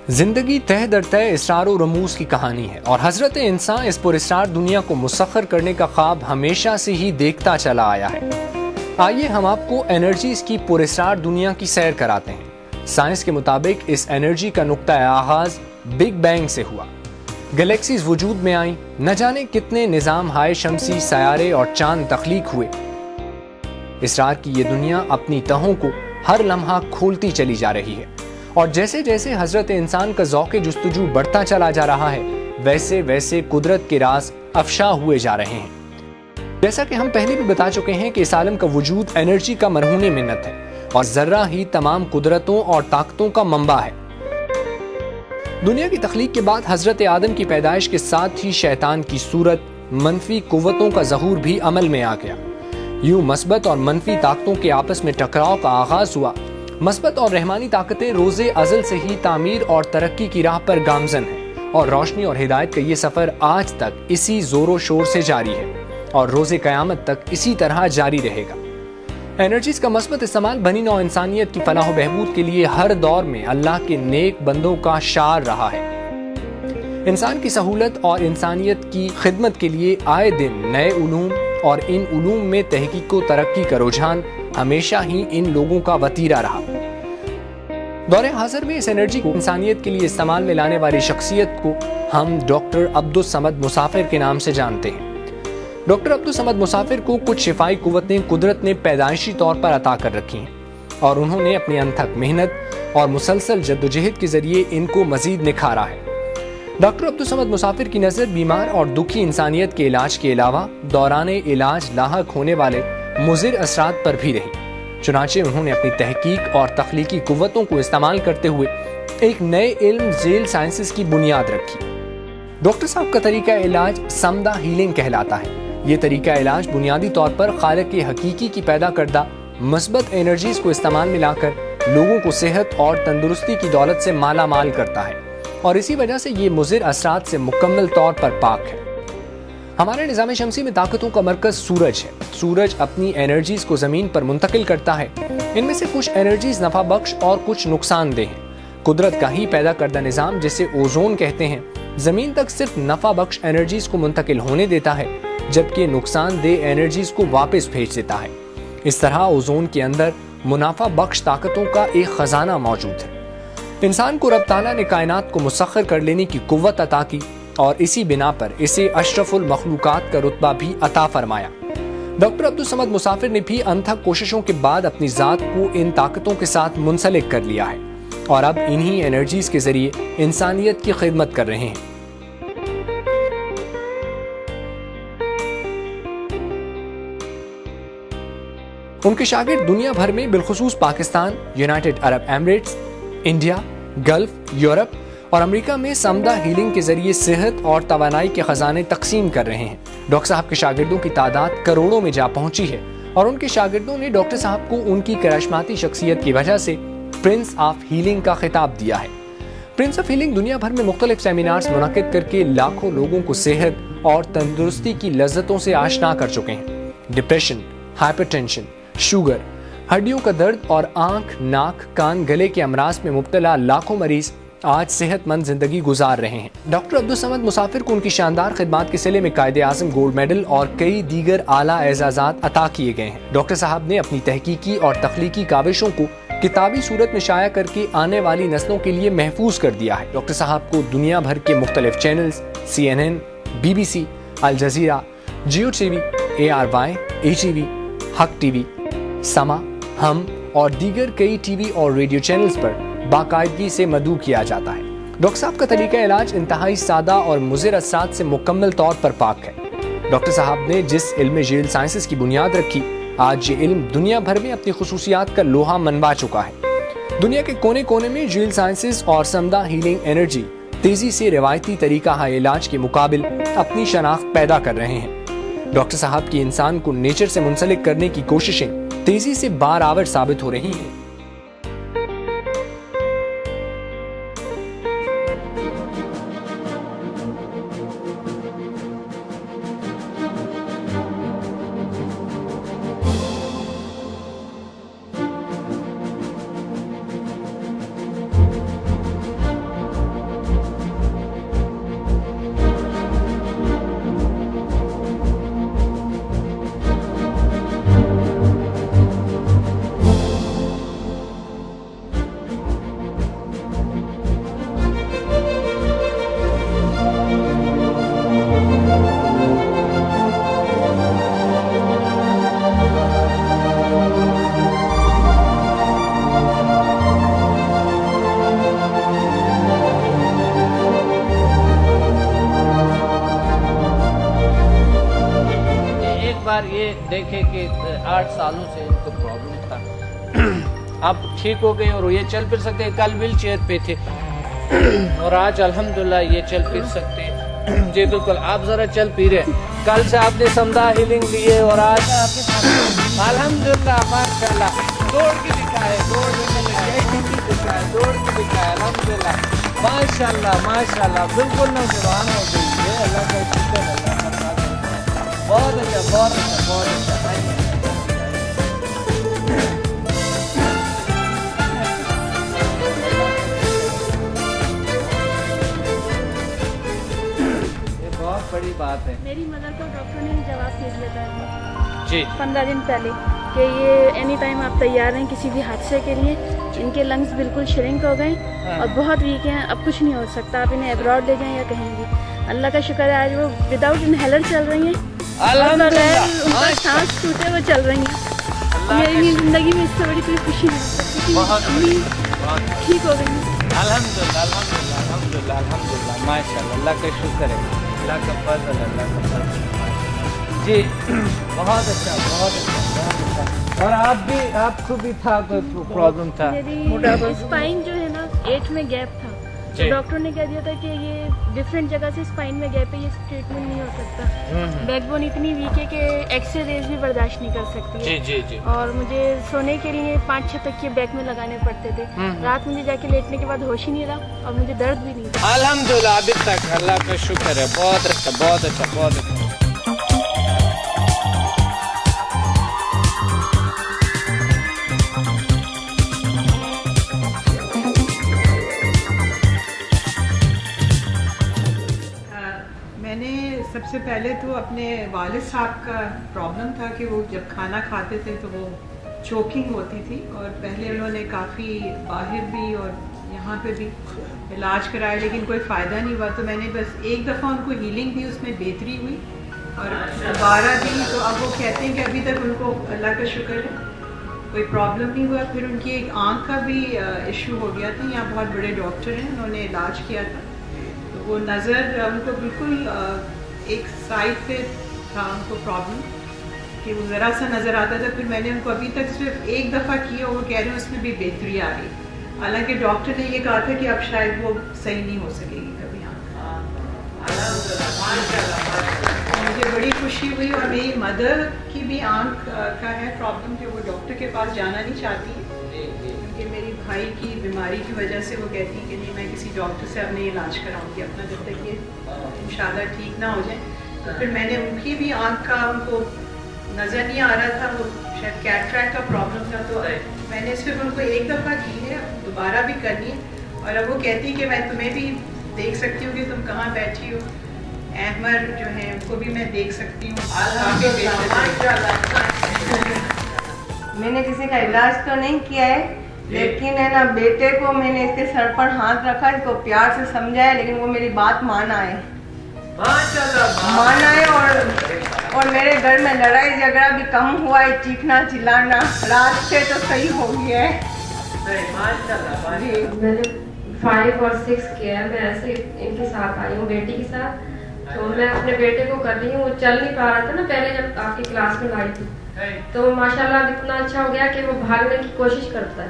जिंदगी तह दर तह इसरार और रमूज की कहानी है और हजरत इंसान इस पुरस्कार दुनिया को मुसख्खर करने का ख्वाब हमेशा से ही देखता चला आया है। आइए हम आपको एनर्जीज की पुरस्कार दुनिया की सैर कराते हैं। साइंस के मुताबिक इस एनर्जी का नुक्ता आगाज बिग बैंग से हुआ। गैलेक्सीज वजूद में आई, न जाने कितने निजाम हाय शमसी, सयारे और चांद तख्लीक हुए। इसरार की ये दुनिया अपनी तहों को हर लम्हा खोलती चली जा रही है और जैसे जैसे हजरत इंसान का ज़ौक़े जुस्तजू बढ़ता चला जा रहा है, वैसे वैसे कुदरत के राज अफशा हुए जा रहे हैं। जैसा कि हम पहले भी बता चुके हैं कि इस आलम का वजूद एनर्जी का मरहून मिन्नत है और जर्रा ही तमाम कुदरतों और ताकतों का मंबा है। दुनिया की तख्लीक के बाद हजरत आदम की पैदाइश के साथ ही शैतान की सूरत, मनफी कुव्वतों का ज़हूर भी अमल में आ गया। यूं मस्बत और मनफी ताकतों के आपस में टकराव का आगाज हुआ। मस्बत और रहमानी ताकतें रोज़े अज़ल से ही तामीर और तरक्की की राह पर गामजन हैं और रोशनी और हिदायत का ये सफ़र आज तक इसी ज़ोरों शोर से जारी है और रोज़े क़यामत तक इसी तरह जारी रहेगा। एनर्जीज का मस्बत इस्तेमाल बनी नौ इंसानियत की फलाह बहबूद के लिए हर दौर में अल्लाह के नेक बंदों का शार रहा है। इंसान की सहूलत और इंसानियत की खिदमत के लिए आए दिन नए उलूम और इन उलूम में तहकीक व तरक्की का रुझान हमेशा ही इन लोगों का वतीरा रहा। दौरे हाजिर में इस एनर्जी को इंसानियत के लिए इस्तेमाल में लाने वाली शख्सियत को हम डॉक्टर अब्दुल समद मुसाफिर के नाम से जानते हैं। डॉक्टर अब्दुल समद मुसाफिर को कुछ शिफाई कुव्वतें कुदरत ने पैदाइशी तौर पर अता कर रखी हैं और उन्होंने अपनी अनथक मेहनत और मुसलसल जद्दोजहद के जरिए इनको मजीद निखारा है। डॉक्टर अब्दुल समद मुसाफिर की नज़र बीमार और दुखी इंसानियत के इलाज के अलावा दौरान इलाज लाहक होने वाले मुज़िर असरात पर भी रही। चुनांचे उन्होंने अपनी तहकीक और तख्लीकी कुव्वतों को इस्तेमाल करते हुए एक नए इल्म जेल साइंसेस की बुनियाद रखी। डॉक्टर साहब का तरीका इलाज समदा हीलिंग कहलाता है। ये तरीका इलाज बुनियादी तौर पर खालिक हकीकी की पैदा करदा मस्बत एनर्जीज को इस्तेमाल में लाकर लोगों को सेहत और तंदुरुस्ती की दौलत से माला माल करता है और इसी वजह से ये मुज़िर असरात से मुकम्मल तौर पर पाक है। हमारे निज़ाम शमसी में ताकतों का मरकज सूरज है। सूरज अपनी एनर्जीज को जमीन पर मुंतकिल करता है। इनमें से कुछ एनर्जीज नफा बख्श और कुछ नुकसानदेह हैं। कुदरत का ही पैदा करदा निज़ाम, जिसे ओजोन कहते हैं, जमीन तक सिर्फ नफा बख्श एनर्जीज को मुंतकिल होने देता है, जबकि नुकसानदेह एनर्जीज को वापस भेज देता है। इस तरह ओजोन के अंदर मुनाफा बख्श ताकतों का एक खजाना मौजूद है। इंसान को रब ताला ने कायनात को मुसख्खर कर लेने की कुव्वत अता की और इसी बिना पर इसे अशरफुल मखलूकात का रुतबा भी अता फरमाया। डॉक्टर अब्दुल समद मुसाफिर ने भी अनथक कोशिशों के बाद अपनी जात को इन ताकतों के साथ मुंसलिक कर लिया है और अब इन्हीं एनर्जीज के जरिए इंसानियत की खिदमत कर रहे हैं। उनके शागिर्द दुनिया भर में बिलखुसूस Pakistan, United Arab Emirates, India, Gulf, Europe और अमेरिका में समदा हीलिंग के जरिए सेहत और तवानाई के खजाने तकसीम कर रहे हैं। डॉक्टर साहब के शागिर्दों की तादाद करोड़ों में जा पहुंची है और उनके शागिर्दों ने डॉक्टर साहब को उनकी करिश्माती शख्सियत की वजह से प्रिंस ऑफ हीलिंग का खिताब दिया है। प्रिंस ऑफ हीलिंग दुनिया भर में मुख्तलिफ सेमिनार्स मुनक्किद करके लाखों लोगों को सेहत और तंदुरुस्ती की लज्जतों से आशना कर चुके हैं। डिप्रेशन, हाइपरटेंशन, शुगर, हड्डियों का दर्द और आंख, नाक, कान, गले के अमराज में मुब्तला लाखों मरीज आज सेहतमंद जिंदगी गुजार रहे हैं। डॉक्टर अब्दुल समद मुसाफिर को उनकी शानदार खिदमात के सिले में कायदे आज़म गोल्ड मेडल और कई दीगर आला एजाज़ात अता किए गए हैं। डॉक्टर साहब ने अपनी तहकीकी और तख्लीकी काविशों को किताबी सूरत में शाया करके आने वाली नस्लों के लिए महफूज कर दिया है। डॉक्टर साहब को दुनिया भर के मुख्तलिफ चैनल्स CNN, BBC, अल जजीरा, जियो TV, ARY, ATV, हक TV, समा, हम और दीगर कई टीवी और रेडियो चैनल्स पर बाकायदगी से मदऊ किया जाता है। डॉक्टर साहब का तरीका इलाज इंतहाई सादा और मुज़िर असरात से मुकम्मल तौर पर पाक है। डॉक्टर साहब ने जिस इल्म जेल साइंसेस की बुनियाद रखी, आज ये इल्म दुनिया भर में अपनी खुसूसियात का लोहा मनवा चुका है। दुनिया के कोने कोने में जेल साइंसेस और समदा हीलिंग एनर्जी तेजी से रिवायती तरीका इलाज के मुकाबिल अपनी शनाख्त पैदा कर रहे हैं। डॉक्टर साहब की इंसान को नेचर से मुंसलिक करने की कोशिशें तेजी से बारआवर साबित हो रही हैं। देखे कि 8 सालों से इनको प्रॉब्लम था, अब ठीक हो गए और ये चल फिर सकते हैं। कल व्हील चेयर पे थे और आज अल्हम्दुलिल्लाह ये चल फिर सकते हैं। जी बिल्कुल, आप ज़रा चल पी रहे। कल से आपने समदा हीलिंग लिए और आज अल्हम्दुलिल्लाह माशाल्लाह दौड़ के दिखाए, दौड़ के दिखाए, दौड़ के दिखाए अल्हम्दुलिल्लाह माशाल्लाह माशाल्लाह, बिल्कुल नौजवान हो गई है। अल्लाह का शुक्र है, अल्लाह का बहुत अच्छा बहुत अच्छा बहुत अच्छा। ये बहुत बड़ी बात है। मेरी मदर को डॉक्टर ने जवाब दे दिया था जी 15 दिन पहले कि ये एनी टाइम आप तैयार हैं किसी भी हादसे के लिए। इनके लंग्स बिल्कुल श्रिंक हो गए और बहुत वीक हैं, अब कुछ नहीं हो सकता। आप इन्हें अब्रॉड ले जाएं या कहीं भी। अल्लाह का शुक्र है आज वो विदाउट इनहेलर चल रही हैं, उनका सांस टूटे वो चल रही हैं। मेरी ज़िंदगी में इससे बड़ी कोई खुशी नहीं हो सकती कि अम्मी ठीक हो गई। अल्हम्दुलिल्लाह अल्हम्दुलिल्लाह अल्हम्दुलिल्लाह अल्हम्दुलिल्लाह माशाल्लाह, अल्लाह का शुक्र है, अल्लाह का फजल, अल्लाह का फजल जी। बहुत अच्छा बहुत अच्छा बहुत अच्छा। और आपको भी था कोई प्रॉब्लम था? मेरी स्पाइन जो है ना 8 में गैप था, तो डॉक्टर ने कह दिया था कि ये डिफरेंट जगह से स्पाइन में गैप है, ये ट्रीटमेंट नहीं हो सकता। बैकबोन इतनी वीक है कि एक्स-रे रेज भी बर्दाश्त नहीं कर सकती है। जी जी। और मुझे सोने के लिए 5-6 तकिए बैक में लगाने पड़ते थे। रात मुझे जाके लेटने के बाद होश ही नहीं रहा और मुझे दर्द भी नहीं था। अल्हम्दुलिल्लाह अभी तक अल्लाह का शुक्र है, बहुत अच्छा बहुत अच्छा बहुत अच्छा। मैंने सबसे पहले तो अपने वालिद साहब का प्रॉब्लम था कि वो जब खाना खाते थे तो वो चोकिंग होती थी, और पहले उन्होंने काफ़ी बाहर भी और यहाँ पे भी इलाज कराया लेकिन कोई फ़ायदा नहीं हुआ। तो मैंने बस एक दफ़ा उनको हीलिंग दी, उसमें बेहतरी हुई और दोबारा दी। तो अब वो कहते हैं कि अभी तक उनको अल्लाह का शुक्र है कोई प्रॉब्लम नहीं हुआ। फिर उनकी एक आँख का भी इशू हो गया था, यहाँ बहुत बड़े डॉक्टर हैं, उन्होंने इलाज किया था। तो वो नज़र उनको बिल्कुल एक साइड पे था उनको प्रॉब्लम कि वो ज़रा सा नज़र आता था। फिर मैंने उनको अभी तक सिर्फ एक दफ़ा किया और वो कह रहे हैं उसमें भी बेहतरी आ गई। हालांकि डॉक्टर ने ये कहा था कि अब शायद वो सही नहीं हो सकेगी कभी। मुझे बड़ी खुशी हुई। और मेरी मदर की भी आँख का है प्रॉब्लम कि वो डॉक्टर के पास जाना नहीं चाहती है क्योंकि मेरी भाई की बीमारी की वजह से वो कहती है कि नहीं मैं किसी डॉक्टर से अपने इलाज कराऊंगी अपना जब तक ये इंशाल्लाह ठीक ना हो जाए। तो फिर मैंने उनकी भी आँख का उनको नज़र नहीं आ रहा था, वो शायद कैटरैक्ट का प्रॉब्लम था। तो मैंने सिर्फ उनको एक दफ़ा की है, दोबारा भी करनी है। और अब वो कहती कि मैं तुम्हें भी देख सकती हूँ कि तुम कहाँ बैठी हो। अहमर जो है उनको भी मैं देख सकती हूँ। मैंने किसी का इलाज तो नहीं किया है, लेकिन है ना बेटे को मैंने इसके सर पर हाथ रखा, इसको प्यार से समझाया, लेकिन वो मेरी बात माना है और मेरे घर में लड़ाई झगड़ा भी कम हुआ है, चीखना चिल्लाना रात से तो सही हो गया है। मैंने 5 और 6 किया है। मैं ऐसे इनके साथ आई हूँ बेटी के साथ। तो मैं अपने बेटे को कर रही हूँ, वो चल नहीं पा रहा था ना पहले जब आपकी क्लास में लाई थी, तो माशाल्लाह इतना अच्छा हो गया कि वो भागने की कोशिश करता है।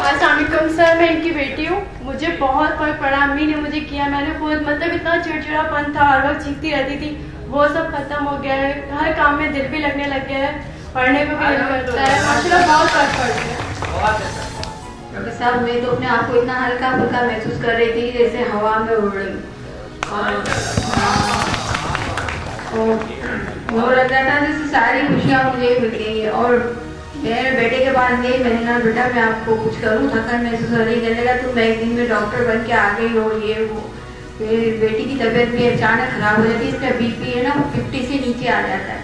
अस्सलामुअलैकुम सर, मैं इनकी बेटी हूँ। मुझे बहुत फर्क पड़ा, अम्मी ने मुझे किया। मैंने खुद मतलब इतना चिड़चिड़ापन था, हर वक्त चीखती रहती थी, वो सब खत्म हो गया है। हर काम में दिल भी लगने लग गया है, पढ़ने में भी दिल करता है। माशाल्लाह बहुत फर्क पड़ गया। डॉक्टर साहब मैं तो अपने आप को इतना हल्का फुल्का महसूस कर रही थी जैसे हवा में उड़ रही और लगता था जैसे सारी खुशियाँ मुझे मिल गई है। और मेरे बेटे के पास गई, मैंने कहा बेटा मैं आपको कुछ करूँ, थकान महसूस हो रही है। कहने लगा तुम एक दिन में डॉक्टर बन के आ गई हो, ये वो। मेरी बेटी की तबीयत भी अचानक खराब हो जाती है, इसका BP है ना वो 50 से नीचे आ जाता है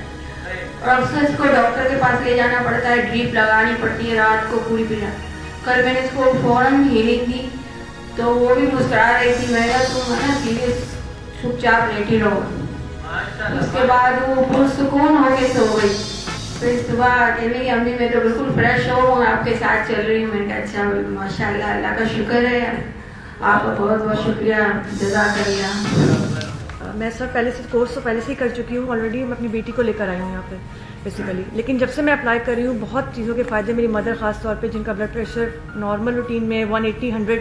और अक्सर इसको डॉक्टर के पास ले जाना पड़ता है, ड्रिप लगानी पड़ती है रात को पूरी पूरी। कल मैंने इसको फ़ौरन हीलिंग दी तो वो भी मुस्कुरा रही थी। मैं कहा तुम है ना सीरियस चुपचाप लेटी रहो। उसके बाद वो पुरसुकून होके सो गई। फिर सुबह कह रही अम्मी मैं तो बिल्कुल फ्रेश हो और आपके साथ चल रही हूँ। मैंने कहा अच्छा माशाल्लाह अल्लाह का शुक्र है, आपका बहुत बहुत शुक्रिया, जज़ाकल्लाह। मैं सर पहले से कोर्स तो पहले से ही कर चुकी हूँ ऑलरेडी। मैं अपनी बेटी को लेकर आई हूँ यहाँ पे बेसिकली, लेकिन जब से मैं अप्लाई कर रही हूँ बहुत चीज़ों के फ़ायदे। मेरी मदर ख़ास तौर पे जिनका ब्लड प्रेशर नॉर्मल रूटीन में 180-100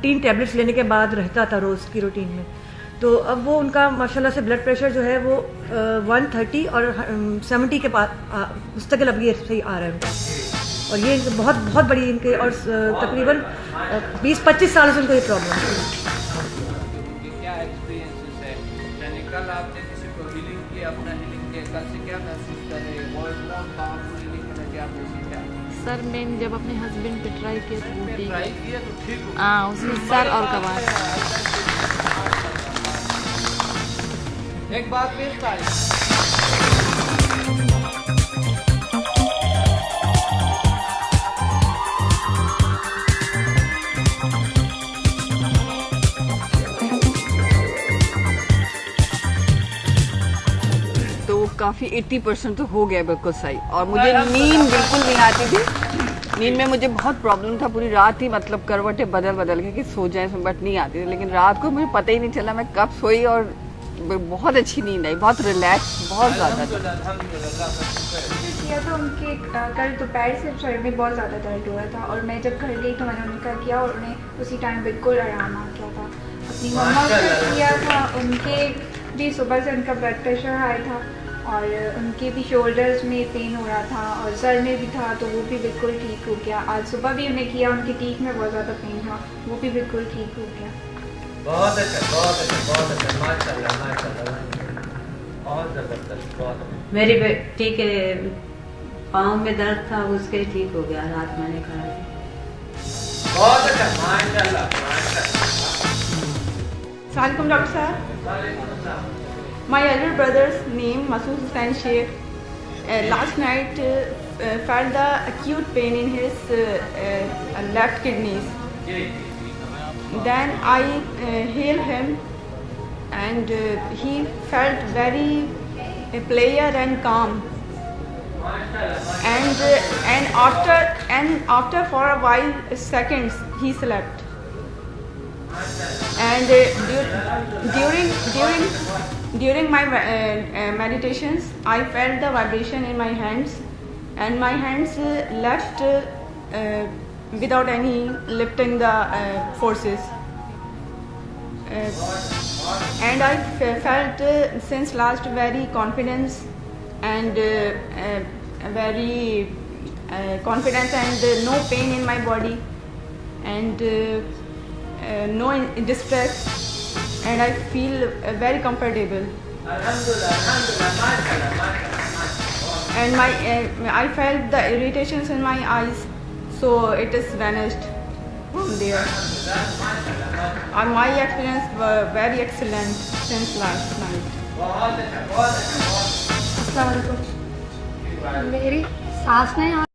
3 टैबलेट्स लेने के बाद रहता था रोज़ की रूटीन में, तो अब वो उनका माशाल्लाह से ब्लड प्रेशर जो है वो 130 और 70 के पास मुस्तकिल अब ये सही आ रहा है उनका। और ये बहुत बहुत बड़ी इनके और तकरीबन 20-25 साल से उनको ये प्रॉब्लम है। क्या एक्सपीरियंसेस है, यानी कल आपने किसी को हीलिंग किया, अपना हीलिंग किया, कल से क्या महसूस कर रहे हैं, और पावरफुल हीलिंग में क्या महसूस किया? सर मैंने जब अपने हस्बैंड पे ट्राई किया तो वो ट्राई किया तो ठीक हो, हाँ उसमें सर और कबार। एक बात पेश करें। तो काफ़ी 80% तो हो गया बिल्कुल सही। और मुझे नींद बिल्कुल नहीं आती थी, नींद में मुझे बहुत प्रॉब्लम था, पूरी रात ही मतलब करवटें बदल के कि सो जाए, बट नहीं आती थी। लेकिन रात को मुझे पता ही नहीं चला मैं कब सोई और बहुत अच्छी नींद आई, बहुत रिलैक्स, बहुत ज़्यादा। किया तो उनके कल दोपहर से शरीर में बहुत ज़्यादा दर्द हो रहा था और मैं जब घर गई तो मैंने उनका किया और उन्हें उसी टाइम बिल्कुल आराम आ गया था। अपनी मम्मा का किया था, उनके भी सुबह से उनका ब्लड प्रेशर हाई था और उनके भी शोल्डर्स में पेन हो रहा था और सर में भी था, तो वो भी बिल्कुल ठीक हो गया। आज सुबह भी उन्हें किया, उनकी टीथ में बहुत ज़्यादा पेन था, वो भी बिल्कुल ठीक हो गया। बहुत अच्छा, बहुत अच्छा, बहुत अच्छा, माशाल्लाह, माशाल्लाह, बहुत ज़बरदस्त, बहुत अच्छा। मेरी बेटी के पाँव में दर्द था, उसके ठीक हो गया, रात मैंने कहा। बहुत अच्छा, माशाल्लाह, माशाल्लाह। Assalamualaikum Dr. Sir. My elder brother's name Masood Hussain Sheikh. Last night felt the acute pain in his left kidneys. Then I healed him and he felt very clear and calm. And after for a while seconds he slept. And during my meditations I felt the vibration in my hands and my hands left without any lifting the forces, and I felt since last very confidence and very confidence and no pain in my body and no distress, and I feel very comfortable. And I felt the irritations in my eyes, so it is vanished from there. And my experience was very excellent since last night. अस्सलाम वालेकुम। मेरी सास ने